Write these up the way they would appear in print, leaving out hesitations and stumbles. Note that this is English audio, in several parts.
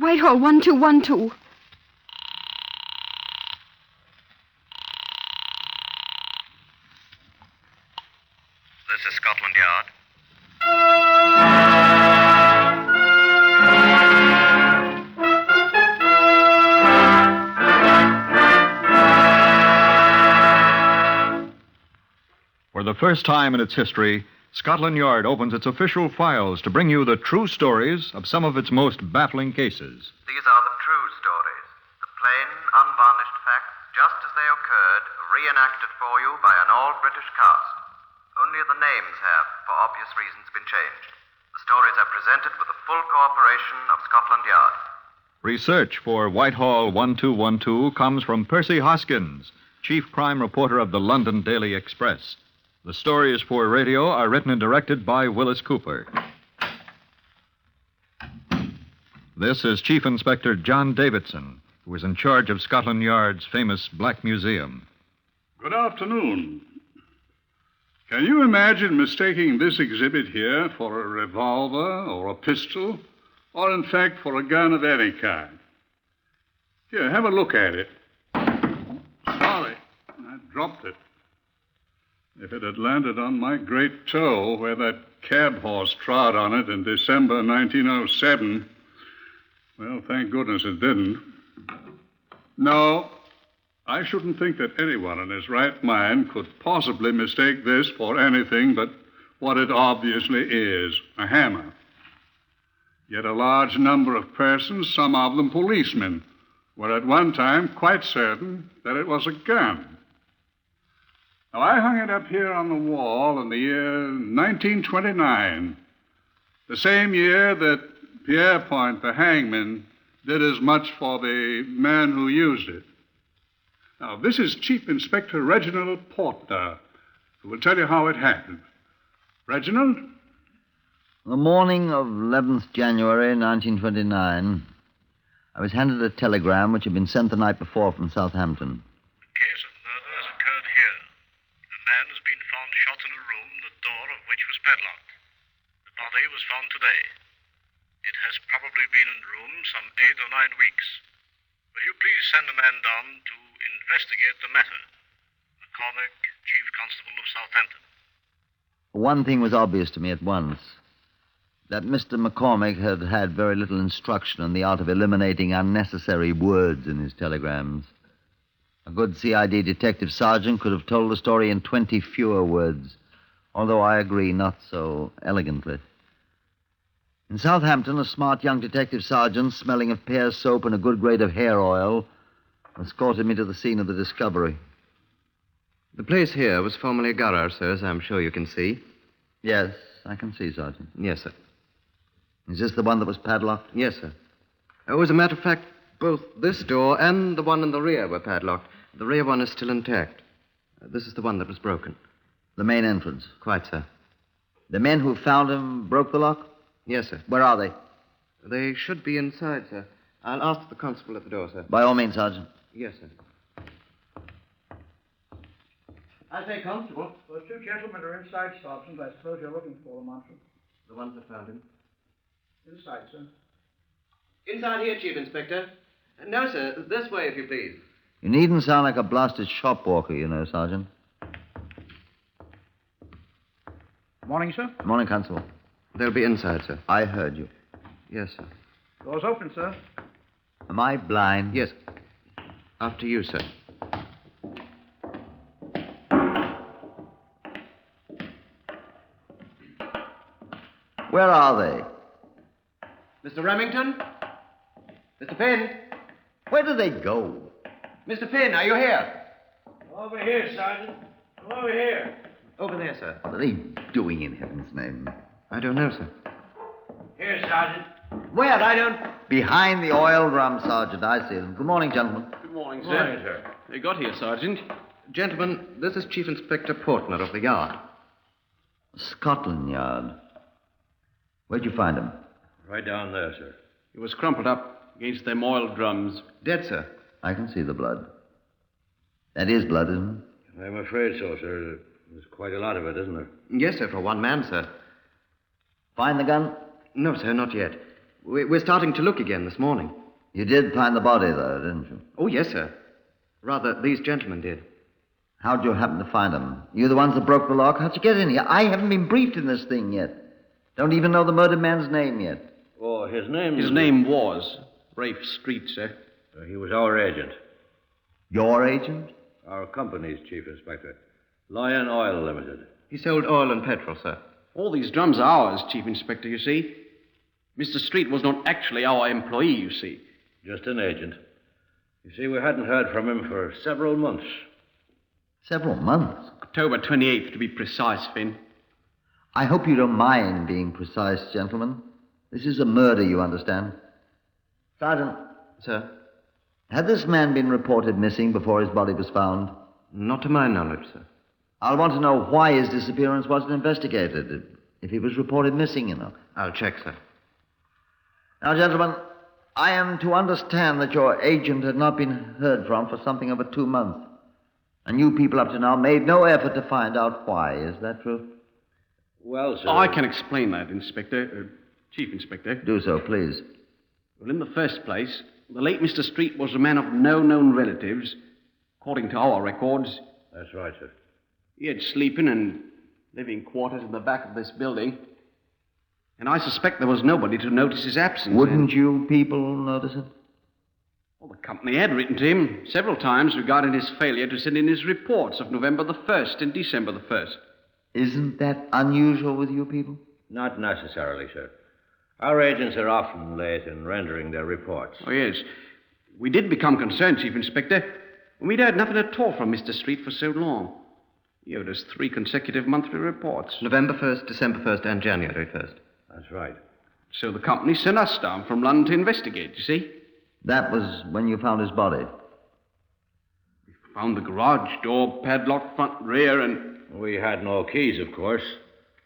Whitehall 1212. This is Scotland Yard. For the first time in its history, Scotland Yard opens its official files to bring you the true stories of some of its most baffling cases. These are the true stories. The plain, unvarnished facts, just as they occurred, reenacted for you by an all-British cast. Only the names have, for obvious reasons, been changed. The stories are presented with the full cooperation of Scotland Yard. Research for Whitehall 1212 comes from Percy Hoskins, chief crime reporter of the London Daily Express. The stories for radio are written and directed by Wyllis Cooper. This is Chief Inspector John Davison, who is in charge of Scotland Yard's famous Black Museum. Good afternoon. Can you imagine mistaking this exhibit here for a revolver or a pistol, or in fact for a gun of any kind? Here, have a look at it. Sorry, I dropped it. If it had landed on my great toe where that cab horse trod on it in December 1907, well, thank goodness it didn't. No, I shouldn't think that anyone in his right mind could possibly mistake this for anything but what it obviously is, a hammer. Yet a large number of persons, some of them policemen, were at one time quite certain that it was a gun. Now, I hung it up here on the wall in the year 1929, the same year that Pierrepoint, the hangman, did as much for the man who used it. Now, this is Chief Inspector Reginald Portner, who will tell you how it happened. Reginald? The morning of 11th January, 1929, I was handed a telegram which had been sent the night before from Southampton. The case of murder has occurred here. A man has been found shot in a room, the door of which was padlocked. The body was found today. It has probably been in the room some 8 or 9 weeks. Will you please send a man down to investigate the matter? McCormick, Chief Constable of Southampton. One thing was obvious to me at once. That Mr. McCormick had had very little instruction in the art of eliminating unnecessary words in his telegrams. A good CID detective sergeant could have told the story in 20 fewer words, although I agree not so elegantly. In Southampton, a smart young detective sergeant, smelling of pear soap and a good grade of hair oil, escorted me to the scene of the discovery. The place here was formerly a garage, sir, as I'm sure you can see. Yes, I can see, Sergeant. Yes, sir. Is this the one that was padlocked? Yes, sir. Oh, as a matter of fact, both this door and the one in the rear were padlocked. The rear one is still intact. This is the one that was broken. The main entrance? Quite, sir. The men who found him broke the lock? Yes, sir. Where are they? They should be inside, sir. I'll ask the constable at the door, sir. By all means, Sergeant. Yes, sir. I say, Constable, those two gentlemen are inside, Sergeant. I suppose you're looking for them, aren't you? The ones that found him? Inside, sir. Inside here, Chief Inspector. No, sir. This way, if you please. You needn't sound like a blasted shop walker, you know, Sergeant. Morning, sir. Morning, Constable. They'll be inside, sir. I heard you. Yes, sir. Door's open, sir. Am I blind? Yes. After you, sir. Where are they? Mr. Remington? Mr. Finn? Where do they go? Mr. Finn, are you here? Over here, Sergeant. Over here. Over there, sir. What are they doing in heaven's name? I don't know, sir. Here, Sergeant. Where? I don't... Behind the oil drum, Sergeant. I see them. Good morning, gentlemen. Good morning, sir. Morning, sir. You got here, Sergeant. Gentlemen, this is Chief Inspector Portner of the Yard. Scotland Yard. Where'd you find him? Right down there, sir. He was crumpled up against them oil drums. Dead, sir. I can see the blood. That is blood, isn't it? I'm afraid so, sir. There's quite a lot of it, isn't there? Yes, sir, for one man, sir. Find the gun? No, sir, not yet. We're starting to look again this morning. You did find the body, though, didn't you? Oh, yes, sir. Rather, these gentlemen did. How'd you happen to find them? You the ones that broke the lock? How'd you get in here? I haven't been briefed in this thing yet. Don't even know the murdered man's name yet. Oh, his name... His name was Rafe Street, sir. He was our agent. Your agent? Our company's chief inspector. Lion Oil Limited. He sold oil and petrol, sir. All these drums are ours, Chief Inspector, you see. Mr. Street was not actually our employee, you see. Just an agent. You see, we hadn't heard from him for several months. Several months? October 28th, to be precise, Finn. I hope you don't mind being precise, gentlemen. This is a murder, you understand. Sergeant. Sir? Had this man been reported missing before his body was found? Not to my knowledge, sir. I'll want to know why his disappearance wasn't investigated, if he was reported missing, you know. I'll check, sir. Now, gentlemen, I am to understand that your agent had not been heard from for something over 2 months. And you people up to now made no effort to find out why. Is that true? Well, sir... Oh, I can explain that, Chief Inspector. Do so, please. Well, in the first place, the late Mr. Street was a man of no known relatives, according to our records. That's right, sir. He had sleeping and living quarters in the back of this building. And I suspect there was nobody to notice his absence. Wouldn't you people notice it? Well, the company had written to him several times regarding his failure to send in his reports of November the 1st and December the 1st. Isn't that unusual with you people? Not necessarily, sir. Our agents are often late in rendering their reports. Oh, yes. We did become concerned, Chief Inspector, when we'd heard nothing at all from Mr. Street for so long. He owed us 3 consecutive monthly reports. November 1st, December 1st, and January 1st. That's right. So the company sent us down from London to investigate, you see. That was when you found his body. We found the garage door padlocked front, rear, and... We had no keys, of course.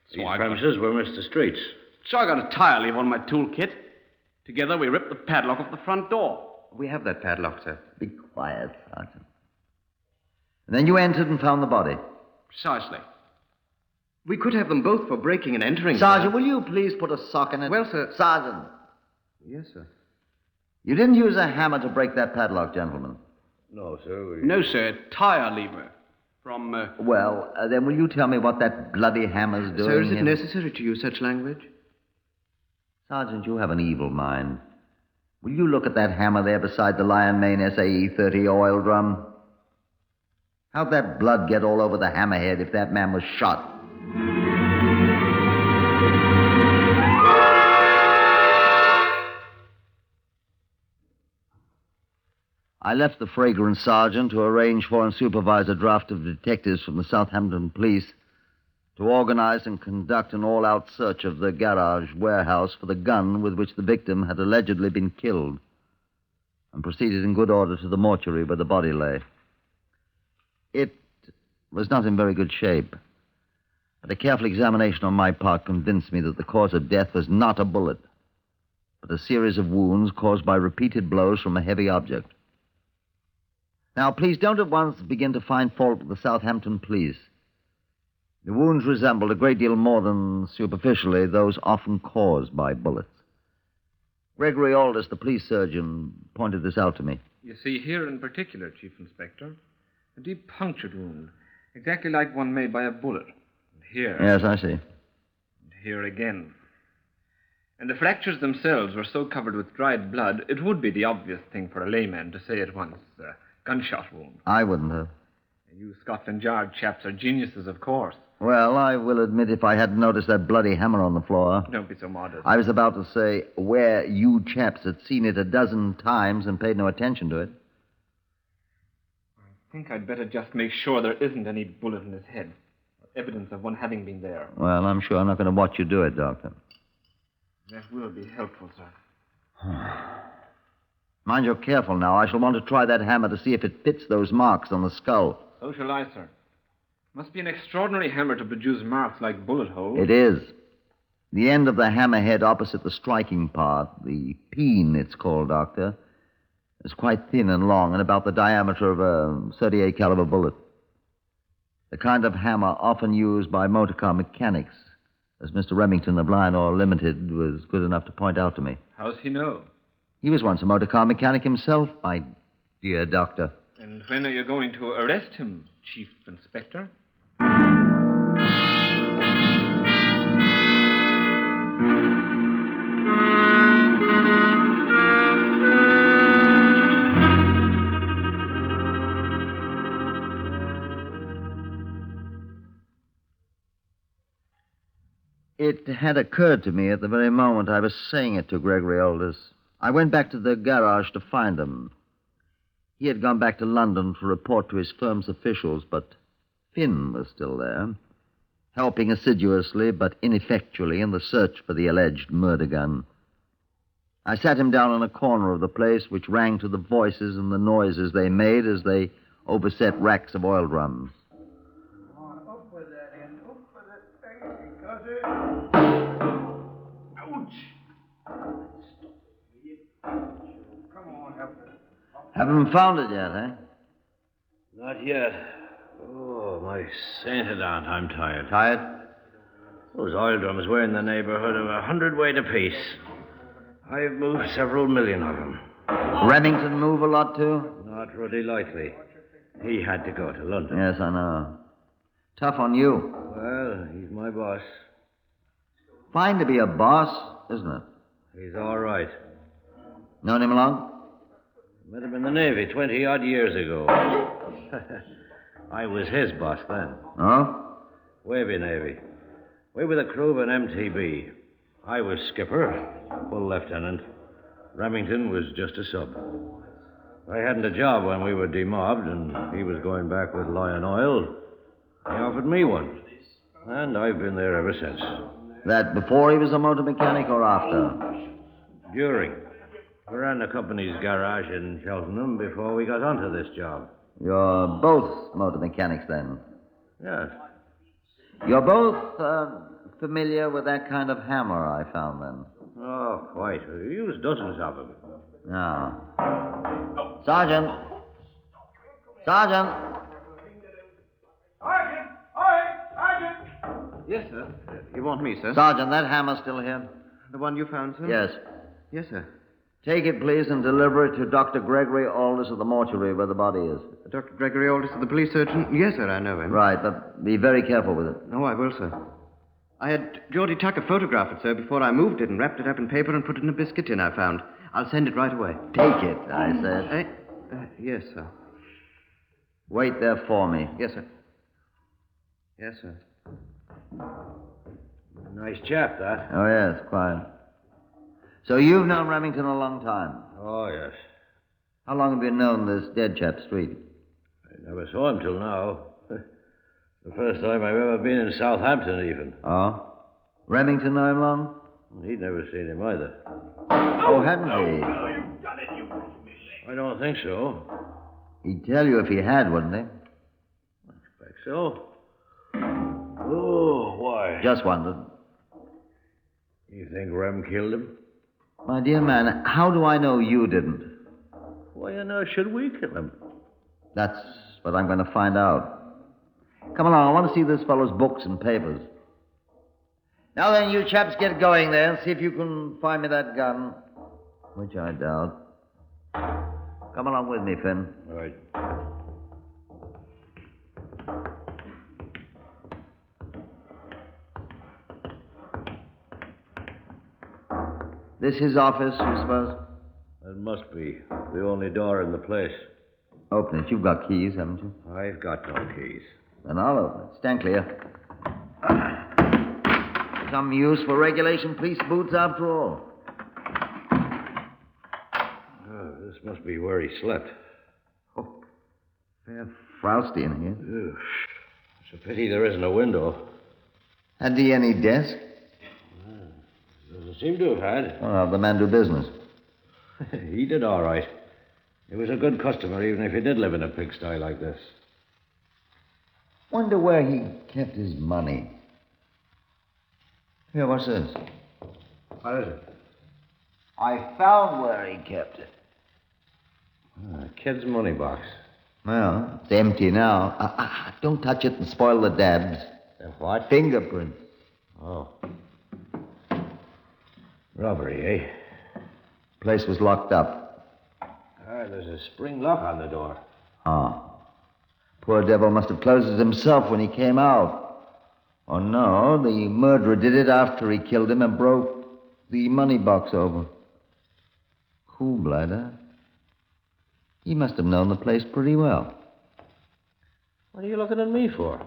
So These premises were Mr. Street's. So I got a tire lever on my toolkit. Together we ripped the padlock off the front door. We have that padlock, sir. Be quiet, Sergeant. And then you entered and found the body. Precisely. We could have them both for breaking and entering. Sergeant, will you please put a sock in it? Well, sir... Sergeant. Yes, sir. You didn't use a hammer to break that padlock, gentlemen. No, sir. No, sir. Tire lever. From, Well, then will you tell me what that bloody hammer's doing Sir, is it here? necessary to use such language? Sergeant, you have an evil mind. Will you look at that hammer there beside the Lion Main SAE-30 oil drum? How'd that blood get all over the hammerhead if that man was shot? I left the fragrant sergeant to arrange for and supervise a draft of detectives from the Southampton police to organize and conduct an all-out search of the garage warehouse for the gun with which the victim had allegedly been killed, and proceeded in good order to the mortuary where the body lay. It was not in very good shape, but a careful examination on my part convinced me that the cause of death was not a bullet, but a series of wounds caused by repeated blows from a heavy object. Now, please don't at once begin to find fault with the Southampton police. The wounds resembled a great deal more than superficially those often caused by bullets. Gregory Aldous, the police surgeon, pointed this out to me. You see here in particular, Chief Inspector, a deep punctured wound, exactly like one made by a bullet. And here... Yes, I see. And here again. And the fractures themselves were so covered with dried blood, it would be the obvious thing for a layman to say at once, gunshot wound. I wouldn't have. You Scotland Yard chaps are geniuses, of course. Well, I will admit if I hadn't noticed that bloody hammer on the floor. Don't be so modest. I was about to say where you chaps had seen it a dozen times and paid no attention to it. I think I'd better just make sure there isn't any bullet in his head. Or evidence of one having been there. Well, I'm sure I'm not going to watch you do it, Doctor. That will be helpful, sir. Mind you're careful now. I shall want to try that hammer to see if it fits those marks on the skull. So shall I, sir. Must be an extraordinary hammer to produce marks like bullet holes. It is. The end of the hammerhead opposite the striking part, the peen it's called, Doctor, is quite thin and long and about the diameter of a 38 caliber bullet. The kind of hammer often used by motorcar mechanics as Mr. Remington of Lion Oil Limited was good enough to point out to me. How's he know? He was once a motor car mechanic himself, my dear doctor. And when are you going to arrest him, Chief Inspector? It had occurred to me at the very moment I was saying it to Gregory Aldous. I went back to the garage to find him. He had gone back to London to report to his firm's officials, but Finn was still there, helping assiduously but ineffectually in the search for the alleged murder gun. I sat him down in a corner of the place, which rang to the voices and the noises they made as they overset racks of oil drums. Up with that end. Up with it. Thank you, cousin. Ouch. Come on, help me. Haven't found it yet, eh? Not yet. Oh, my sainted aunt, I'm tired. Tired? Those oil drums were in the neighborhood of 100 weight apiece. I've moved several million of them. Remington move a lot, too? Not really likely. He had to go to London. Yes, I know. Tough on you. Well, he's my boss. Fine to be a boss, isn't it? He's all right. Known him long? Met him in the Navy 20-odd years ago. I was his boss then. Oh? Wavy Navy. We were the crew of an MTB. I was skipper, full lieutenant. Remington was just a sub. I hadn't a job when we were demobbed, and he was going back with Lion Oil. He offered me one, and I've been there ever since. That before he was a motor mechanic or after? During. We ran the company's garage in Cheltenham before we got onto this job. You're both motor mechanics, then? Yes. You're both familiar with that kind of hammer I found, then? Oh, quite. We used dozens of them. No. Sergeant! Sergeant! Sergeant! Oi! Sergeant! Yes, sir. You want me, sir? Sergeant, that hammer's still here? The one you found, sir? Yes. Yes, sir. Take it, please, and deliver it to Dr. Gregory Aldous of the mortuary where the body is. Dr. Gregory Aldous, the police surgeon? Yes, sir, I know him. Right, but be very careful with it. Oh, I will, sir. I had Geordie Tucker photograph it, sir, before I moved it and wrapped it up in paper and put it in a biscuit tin I found. I'll send it right away. Take it, I said. Yes, sir. Wait there for me. Yes, sir. Yes, sir. Nice chap, that. Oh, yes, quite. So you've known Remington a long time? Oh, yes. How long have you known this dead chap, Street? I never saw him till now. The first time I've ever been in Southampton, even. Oh? Remington know him long? He'd never seen him either. Oh, hadn't he? I don't think so. He'd tell you if he had, wouldn't he? I expect so. Oh, why? Just wondered. You think Rem killed him? My dear man, how do I know you didn't? Why on earth should we kill him? That's what I'm going to find out. Come along, I want to see this fellow's books and papers. Now then, you chaps get going there and see if you can find me that gun. Which I doubt. Come along with me, Finn. All right. This his office, you suppose? That must be the only door in the place. Open it. You've got keys, haven't you? I've got no keys. Then I'll open it. Stand clear. Some use for regulation police boots, after all. Oh, this must be where he slept. Oh, fair frosty in here. Ugh. It's a pity there isn't a window. Had he any desk? Doesn't seem to have had. Oh, how'd the man do business? He did all right. He was a good customer, even if he did live in a pigsty like this. Wonder where he kept his money. Here, what's this? What is it? I found where he kept it. A kid's money box. Well, it's empty now. Don't touch it and spoil the dabs. The what? Fingerprints. Oh. Robbery, eh? Place was locked up. There's a spring lock on the door. Ah. Poor devil must have closed it himself when he came out. Oh, no, the murderer did it after he killed him and broke the money box over. Cool blighter. He must have known the place pretty well. What are you looking at me for?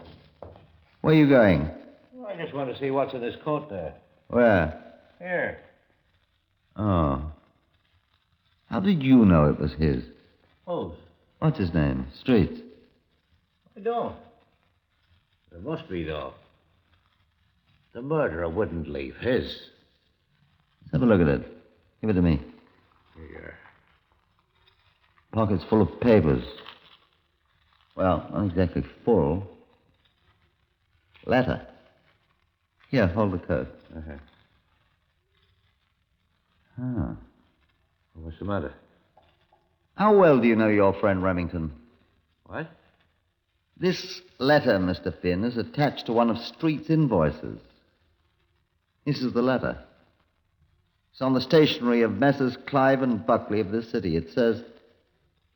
Where are you going? Well, I just want to see what's in this coat there. Where? Here. Oh. How did you know it was his? Whose? What's his name? Streets? I don't. There must be, though. The murderer wouldn't leave his. Let's have a look at it. Give it to me. Here you are. Pockets full of papers. Well, not exactly full. Letter. Here, hold the coat. Uh-huh. Ah. What's the matter? How well do you know your friend Remington? What? This letter, Mr. Finn, is attached to one of Street's invoices. This is the letter. It's on the stationery of Messrs. Clive and Buckley of this city. It says,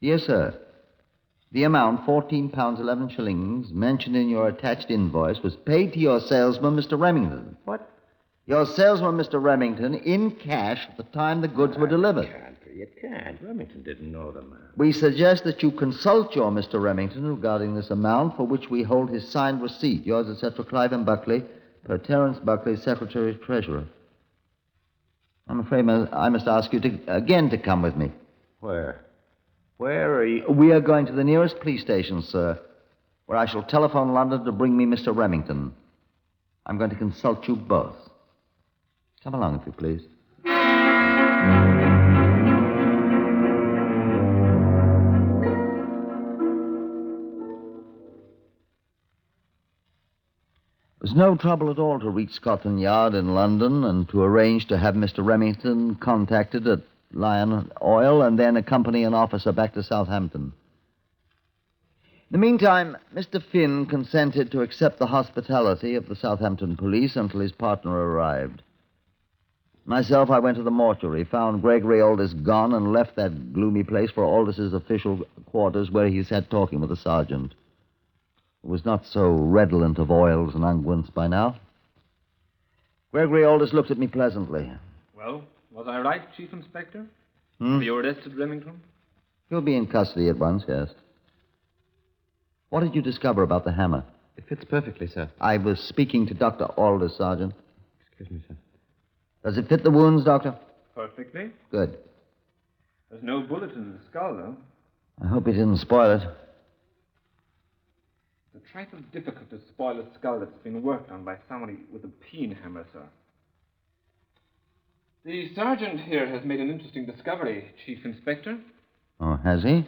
"Dear sir, the amount, £14.11, mentioned in your attached invoice was paid to your salesman, Mr. Remington." What? Your salesman, Mr. Remington, in cash at the time the goods were delivered. You can't. Remington didn't know the man. We suggest that you consult your Mr. Remington regarding this amount, for which we hold his signed receipt. Yours, etc., Clive and Buckley, per Terence Buckley, Secretary Treasurer. I'm afraid I must ask you again to come with me. Where? Where are you? We are going to the nearest police station, sir, where I shall telephone London to bring me Mr. Remington. I'm going to consult you both. Come along, if you please. It was no trouble at all to reach Scotland Yard in London and to arrange to have Mr. Remington contacted at Lion Oil and then accompany an officer back to Southampton. In the meantime, Mr. Finn consented to accept the hospitality of the Southampton police until his partner arrived. Myself, I went to the mortuary, found Gregory Aldous gone, and left that gloomy place for Aldous' official quarters where he sat talking with the sergeant, who was not so redolent of oils and unguents by now. Gregory Aldous looked at me pleasantly. Well, was I right, Chief Inspector? Hmm? Have you arrested Remington? He'll be in custody at once, yes. What did you discover about the hammer? It fits perfectly, sir. I was speaking to Dr. Aldous, Sergeant. Excuse me, sir. Does it fit the wounds, Doctor? Perfectly. Good. There's no bullet in the skull, though. I hope he didn't spoil it. It's a trifle difficult to spoil a skull that's been worked on by somebody with a peen hammer, sir. The sergeant here has made an interesting discovery, Chief Inspector. Oh, has he?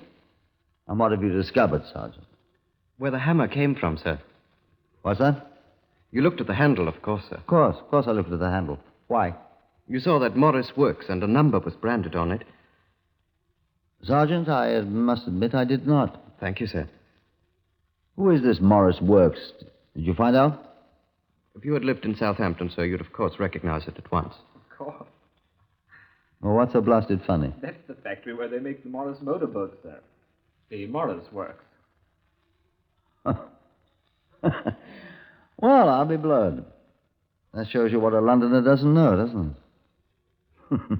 And what have you discovered, Sergeant? Where the hammer came from, sir. What's that? You looked at the handle, of course, sir. Of course I looked at the handle. Why? You saw that Morris Works and a number was branded on it. Sergeant, I must admit I did not. Thank you, sir. Who is this Morris Works? Did you find out? If you had lived in Southampton, sir, you'd of course recognize it at once. Of course. Well, what's so blasted funny? That's the factory where they make the Morris motorboats, sir. The Morris Works. Well, I'll be blowed. That shows you what a Londoner doesn't know, doesn't it?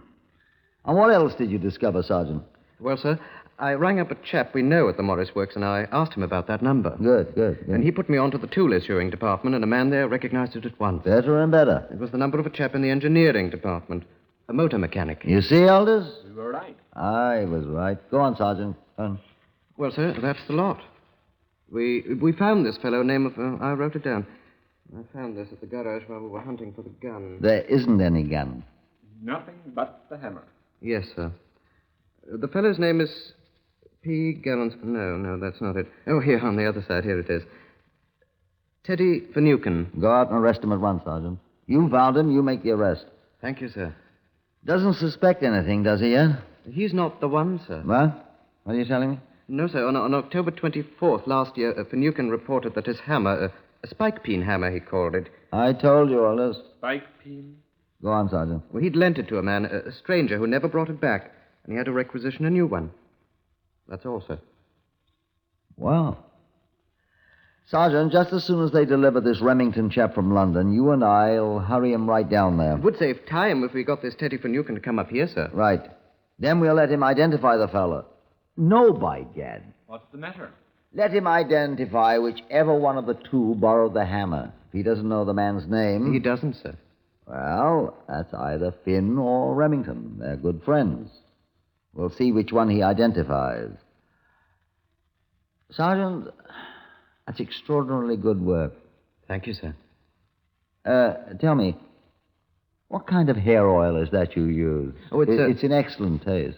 And what else did you discover, Sergeant? Well, sir, I rang up a chap we know at the Morris Works, and I asked him about that number. Good. And he put me on to the tool issuing department, and a man there recognized it at once. Better and better. It was the number of a chap in the engineering department, a motor mechanic. You see, Aldous? We were right. I was right. Go on, Sergeant. Go on. Well, sir, that's the lot. We found this fellow, name of... I wrote it down. I found this at the garage while we were hunting for the gun. There isn't any gun. Nothing but the hammer. Yes, sir. The fellow's name is P. Gallons... No, that's not it. Oh, here, on the other side. Here it is. Teddy Finucane. Go out and arrest him at once, Sergeant. You found him, you make the arrest. Thank you, sir. Doesn't suspect anything, does he, yet? He's not the one, sir. What? What are you telling me? No, sir. On October 24th last year, Finucane reported that his hammer, A spike peen hammer, he called it. I told you, Wyllis. Spike peen? Go on, Sergeant. Well, he'd lent it to a man, a stranger, who never brought it back, and he had to requisition a new one. That's all, sir. Well. Sergeant, just as soon as they deliver this Remington chap from London, you and I'll hurry him right down there. It would save time if we got this Teddy Van Newton to come up here, sir. Right. Then we'll let him identify the fella. No, by gad. What's the matter? Let him identify whichever one of the two borrowed the hammer. If he doesn't know the man's name... He doesn't, sir. Well, that's either Finn or Remington. They're good friends. We'll see which one he identifies. Sergeant, that's extraordinarily good work. Thank you, sir. Tell me, what kind of hair oil is that you use? Oh, it's in excellent taste.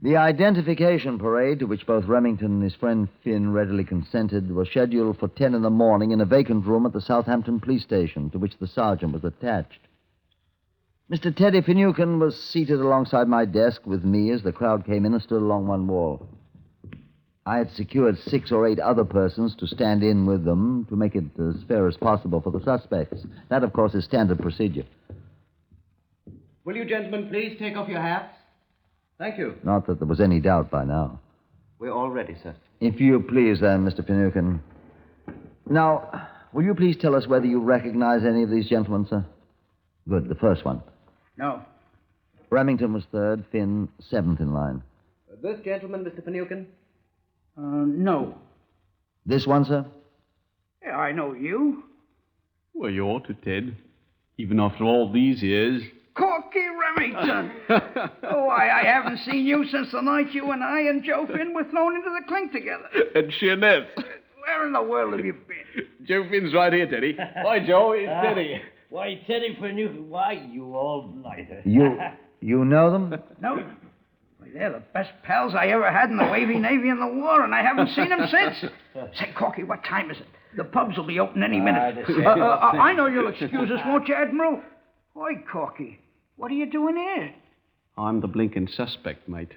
The identification parade, to which both Remington and his friend Finn readily consented, was scheduled for 10 in the morning in a vacant room at the Southampton police station, to which the sergeant was attached. Mr. Teddy Van Newton was seated alongside my desk with me as the crowd came in and stood along one wall. I had secured 6 or 8 other persons to stand in with them to make it as fair as possible for the suspects. That, of course, is standard procedure. Will you gentlemen please take off your hats? Thank you. Not that there was any doubt by now. We're all ready, sir. If you please, then, Mr. Van Newton. Now, will you please tell us whether you recognize any of these gentlemen, sir? Good, the first one. No. Remington was third, Finn seventh in line. This gentleman, Mr. Van Newton? No. This one, sir? Yeah, I know you. Well, you ought to, Ted. Even after all these years. Corky Remington! Oh, I haven't seen you since the night you and I and Joe Finn were thrown into the clink together. And Sheerness. Where in the world have you been? Joe Finn's right here, Teddy. Why, Joe, it's Teddy. Why, Teddy Van Newton, why, you old blighter. You know them? No. Why, they're the best pals I ever had in the Wavy Navy in the war, and I haven't seen them since. Say, Corky, what time is it? The pubs will be open any minute. I know you'll excuse us, won't you, Admiral? Why, Corky, what are you doing here? I'm the blinking suspect, mate.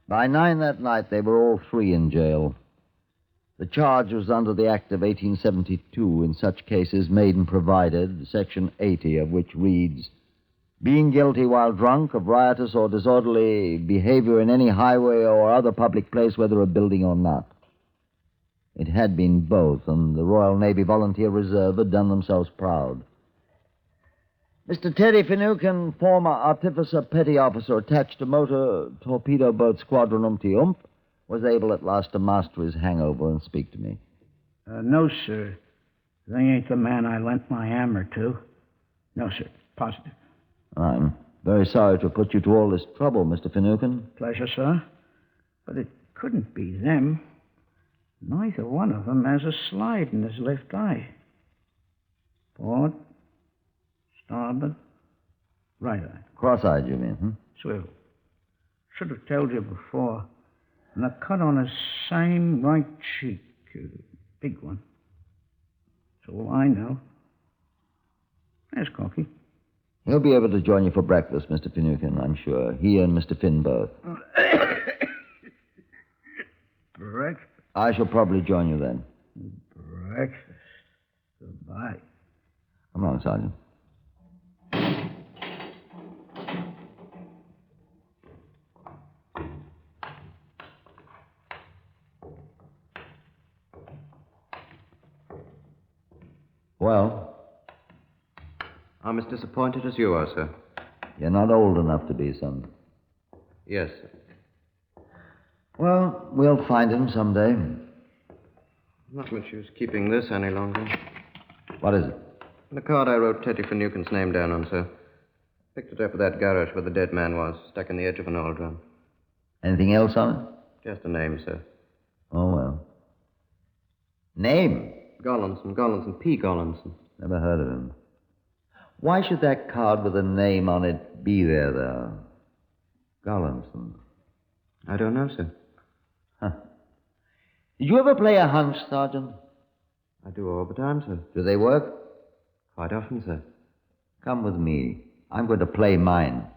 By 9 that night, they were all 3 in jail. The charge was under the Act of 1872, in such cases made and provided, Section 80 of which reads, being guilty while drunk of riotous or disorderly behavior in any highway or other public place, whether a building or not. It had been both, and the Royal Navy Volunteer Reserve had done themselves proud. Mr. Teddy Van Newton, former artificer petty officer attached to motor torpedo boat squadron Ump, was able at last to master his hangover and speak to me. No, sir. They ain't the man I lent my hammer to. No, sir. Positive. I'm very sorry to have put you to all this trouble, Mr. Van Newton. Pleasure, sir. But it couldn't be them. Neither one of them has a slide in his left eye. Port, starboard, right eye. Cross-eyed, you mean, Swivel. Should have told you before. And a cut on his same right cheek. Big one. That's all I know. There's Corky. He'll be able to join you for breakfast, Mr. Van Newton, I'm sure. He and Mr. Finn both. Breakfast? I shall probably join you then. Breakfast. Goodbye. Come along, Sergeant. Well? I'm as disappointed as you are, sir. You're not old enough to be, son. Yes, sir. Well, we'll find him someday. Not much use keeping this any longer. What is it? The card I wrote Teddy Van Newton's name down on, sir. Picked it up at that garage where the dead man was, stuck in the edge of an oil drum. Anything else on it? Just a name, sir. Oh, well. Name? Gollinson, P. Gollinson. Never heard of him. Why should that card with a name on it be there, though? Gollinson. I don't know, sir. Huh. Did you ever play a hunch, Sergeant? I do all the time, sir. Do they work? Quite often, sir. Come with me. I'm going to play mine.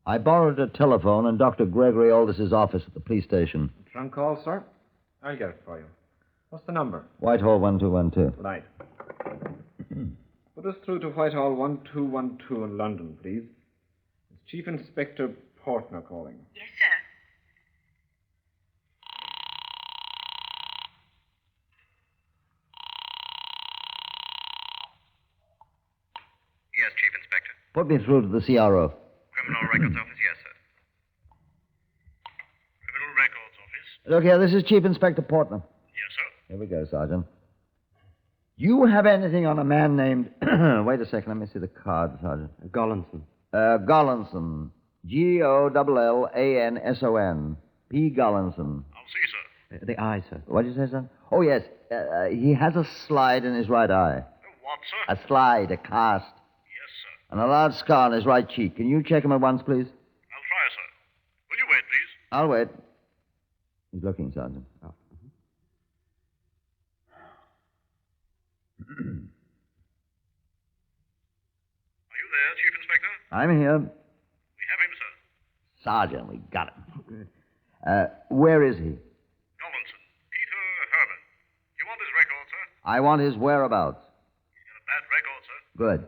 I borrowed a telephone in Dr. Gregory Aldis's office at the police station. Trunk call, sir? I'll get it for you. What's the number? Whitehall 1212. Right. Put us through to Whitehall 1212 in London, please. It's Chief Inspector Portner calling. Yes, sir. Yes, Chief Inspector. Put me through to the CRO. Criminal Records Office, yes, sir. Criminal Records Office. Look here, this is Chief Inspector Portner. Yes, sir. Here we go, Sergeant. You have anything on a man named... Wait a second, let me see the card, Sergeant. Gollinson. Gollinson. Gollanson. P. Gollinson. I'll see, sir. The eye, sir. What did you say, son? Oh, yes. He has a slide in his right eye. What, sir? A slide, a cast. Yes, sir. And a large scar on his right cheek. Can you check him at once, please? I'll try, sir. Will you wait, please? I'll wait. He's looking, Sergeant. Oh. Are you there, Chief Inspector? I'm here. We have him, sir. Sergeant, we got him. Good. Where is he? Collinson. Peter Herman. You want his record, sir? I want his whereabouts. He's got a bad record, sir. Good.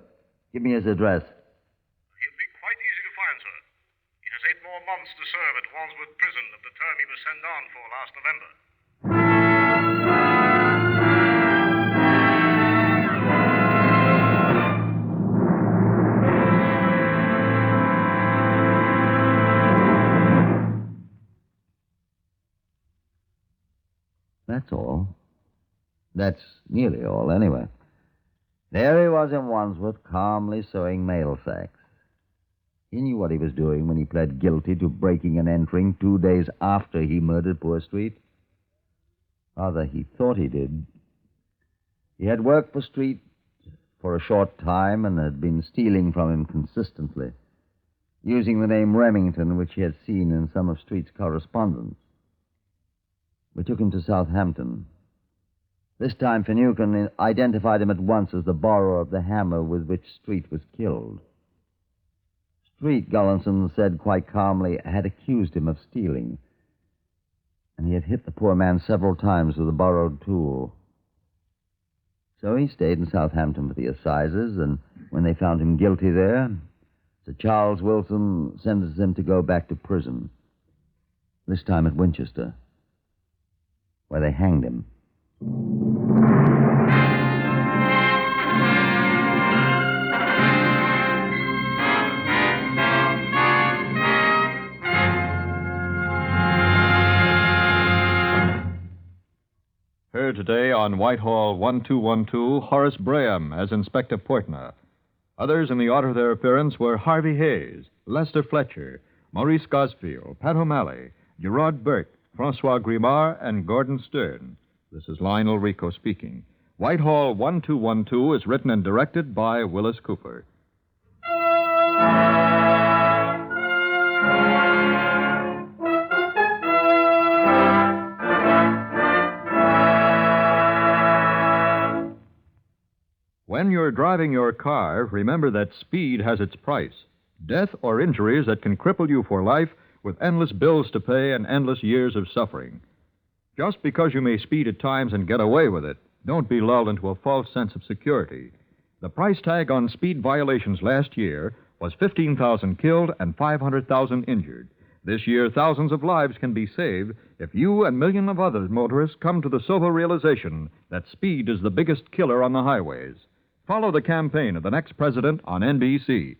Give me his address. He'll be quite easy to find, sir. He has 8 more months to serve at Wandsworth Prison of the term he was sent on for last November. That's all. That's nearly all, anyway. There he was in Wandsworth, calmly sewing mail sacks. He knew what he was doing when he pled guilty to breaking and entering 2 days after he murdered poor Street. Rather, he thought he did. He had worked for Street for a short time and had been stealing from him consistently, using the name Remington, which he had seen in some of Street's correspondence. We took him to Southampton. This time, Finucane identified him at once as the borrower of the hammer with which Street was killed. Street, Gollinson said quite calmly, had accused him of stealing, and he had hit the poor man several times with a borrowed tool. So he stayed in Southampton for the assizes, and when they found him guilty there, Sir Charles Wilson sentenced him to go back to prison, this time at Winchester, where they hanged him. Heard today on Whitehall 1212, Horace Braham as Inspector Portner. Others in the order of their appearance were Harvey Hayes, Lester Fletcher, Maurice Gosfield, Pat O'Malley, Gerard Burke, Francois Grimard, and Gordon Stern. This is Lionel Rico speaking. Whitehall 1212 is written and directed by Wyllis Cooper. When you're driving your car, remember that speed has its price. Death or injuries that can cripple you for life with endless bills to pay and endless years of suffering. Just because you may speed at times and get away with it, don't be lulled into a false sense of security. The price tag on speed violations last year was 15,000 killed and 500,000 injured. This year, thousands of lives can be saved if you and millions of other motorists come to the sober realization that speed is the biggest killer on the highways. Follow the campaign of the next president on NBC.